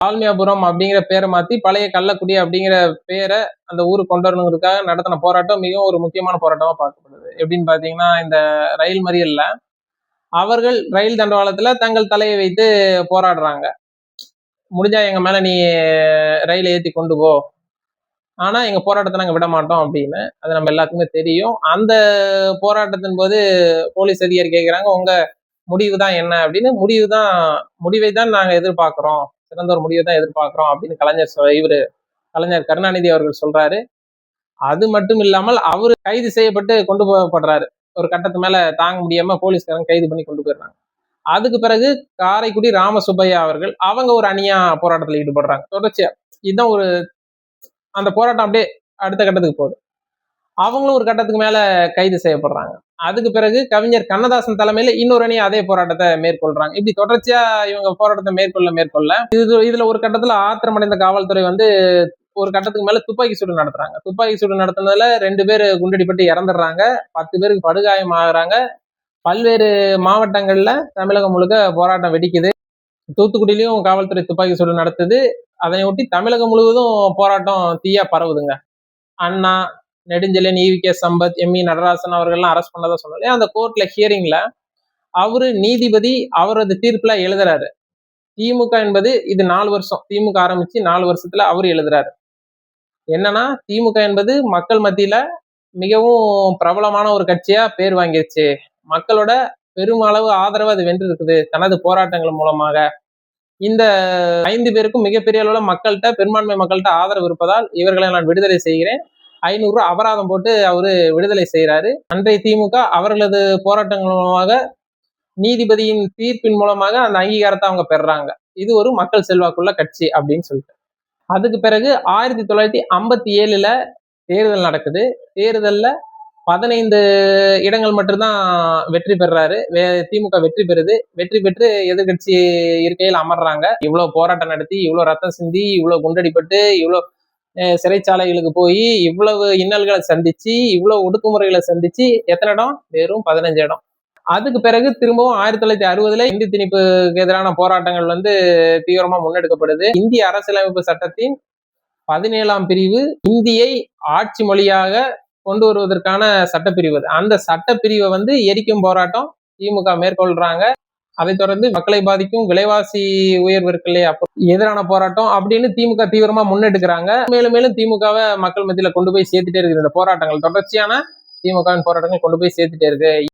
தாழ்மையாபுரம் அப்படிங்கிற பேரை மாத்தி பழைய கள்ளக்குடி அப்படிங்கிற பேரை அந்த ஊருக்கு கொண்டு வரணுங்கிறதுக்காக நடத்தின போராட்டம் மிகவும் ஒரு முக்கியமான போராட்டமா பார்க்கப்படுது. எப்படின்னு பாத்தீங்கன்னா, இந்த ரயில் மறியல்ல அவர்கள் ரயில் தண்டவாளத்துல தங்கள் தலையை வைத்து போராடுறாங்க. முடிஞ்சா எங்க மேல நீ ரயிலை ஏத்தி கொண்டு போ, ஆனா எங்க போராட்டத்தை நாங்க விட மாட்டோம் அப்படின்னு. அது நம்ம எல்லாத்துக்குமே தெரியும். அந்த போராட்டத்தின் போது போலீஸ் அதிகாரி கேட்கிறாங்க, உங்க முடிவு தான் என்ன அப்படின்னு. முடிவை தான் நாங்க எதிர்பார்க்கிறோம், சிறந்த ஒரு முடிவை தான் எதிர்பார்க்கிறோம் அப்படின்னு கலைஞர் கருணாநிதி அவர்கள் சொல்றாரு. அது மட்டும் இல்லாமல் அவரு கைது செய்யப்பட்டு கொண்டு போகப்படுறாரு. ஒரு கட்டத்து மேல தாங்க முடியாம போலீஸ்காரங்க கைது பண்ணி கொண்டு போயிடுறாங்க. அதுக்கு பிறகு காரைக்குடி ராமசுப்பையா அவர்கள் அவங்க ஒரு அணியா போராட்டத்தில் ஈடுபடுறாங்க தொடர்ச்சியா. இதுதான் ஒரு அந்த போராட்டம் அப்படியே அடுத்த கட்டத்துக்கு போகுது. அவங்களும் ஒரு கட்டத்துக்கு மேல கைது செய்யப்படுறாங்க. அதுக்கு பிறகு கவிஞர் கண்ணதாசன் தலைமையில இன்னொரு அணி அதே போராட்டத்தை மேற்கொள்றாங்க. இப்படி தொடர்ச்சியா இவங்க போராட்டத்தை மேற்கொள்ள இதுல ஒரு கட்டத்துல ஆத்திரமடைந்த காவல்துறை ஒரு கட்டத்துக்கு மேல துப்பாக்கி சூடு நடத்துறாங்க. துப்பாக்கி சூடு நடத்துனதுல 2 பேர் குண்டடிப்பட்டு இறந்துடுறாங்க, 10 பேருக்கு படுகாயம் ஆகுறாங்க. பல்வேறு மாவட்டங்கள்ல தமிழகம் முழுக்க போராட்டம் வெடிக்குது. தூத்துக்குடியிலையும் காவல்துறை துப்பாக்கி சூடு நடத்துது. அதனையொட்டி தமிழகம் முழுவதும் போராட்டம் தீயா பரவுதுங்க. அண்ணா, நெடுஞ்செழியன், ஈவி.கே. சம்பத், எம்.இ. நடராசன் அவர்கள்லாம் அரெஸ்ட் பண்ணதா சொன்னாலே அந்த கோர்ட்ல ஹியரிங்ல அவரு நீதிபதி அவரது தீர்ப்புல எழுதுறாரு, திமுக என்பது இது 4 வருஷம், திமுக ஆரம்பிச்சு 4 வருஷத்துல அவரு எழுதுறாரு என்னன்னா, திமுக என்பது மக்கள் மத்தியில மிகவும் பிரபலமான ஒரு கட்சியா பேர் வாங்கிருச்சு, மக்களோட பெருமளவு ஆதரவு அது வென்று இருக்குது தனது போராட்டங்கள் மூலமாக. இந்த 5 பேருக்கும் மிகப்பெரிய அளவுல மக்கள்கிட்ட, பெரும்பான்மை மக்கள்கிட்ட ஆதரவு இருப்பதால் இவர்களை நான் விடுதலை செய்கிறேன், 500 ரூபாய் அபராதம் போட்டு அவரு விடுதலை செய்யறாரு. அன்றைய திமுக அவர்களது போராட்டங்கள் மூலமாக, நீதிபதியின் தீர்ப்பின் மூலமாக அந்த அங்கீகாரத்தை அவங்க பெறாங்க. இது ஒரு மக்கள் செல்வாக்குள்ள கட்சி அப்படின்னு சொல்லிட்டு. அதுக்கு பிறகு 1957ல தேர்தல் நடக்குது. தேர்தல்ல 15 இடங்கள் மட்டும்தான் வெற்றி பெறாரு. திமுக வெற்றி பெறுது. வெற்றி பெற்று எதிர்கட்சி இருக்கையில் அமர்றாங்க. இவ்வளவு போராட்டம் நடத்தி, இவ்வளவு ரத்தம் சிந்தி, இவ்வளவு குண்டடிப்பட்டு, இவ்வளவு சிறைச்சாலைகளுக்கு போய், இவ்வளவு இன்னல்களை சந்திச்சு, இவ்வளவு ஒடுக்குமுறைகளை சந்திச்சு எத்தனை இடம்? வெறும் 15 இடம். அதுக்கு பிறகு திரும்பவும் 1960ல இந்தி திணிப்புக்கு எதிரான போராட்டங்கள் தீவிரமா முன்னெடுக்கப்படுது. இந்திய அரசியலமைப்பு சட்டத்தின் 17ஆம் பிரிவு இந்தியை ஆட்சி மொழியாக கொண்டு வருவதற்கான சட்டப்பிரிவு. அந்த சட்டப்பிரிவை எரிக்கும் போராட்டம் திமுக மேற்கொள்றாங்க. அதை தொடர்ந்து மக்களை பாதிக்கும் விலைவாசி உயர்வு இருக்கு இல்லையா, எதிரான போராட்டம் அப்படின்னு திமுக தீவிரமா முன்னெடுக்கிறாங்க. மேலும் மேலும் திமுகவை மக்கள் மத்தியில கொண்டு போய் சேர்த்துட்டே இருக்கு. இந்த போராட்டங்கள் தொடர்ச்சியான திமுகவின் போராட்டங்கள் கொண்டு போய் சேர்த்துட்டே இருக்கு.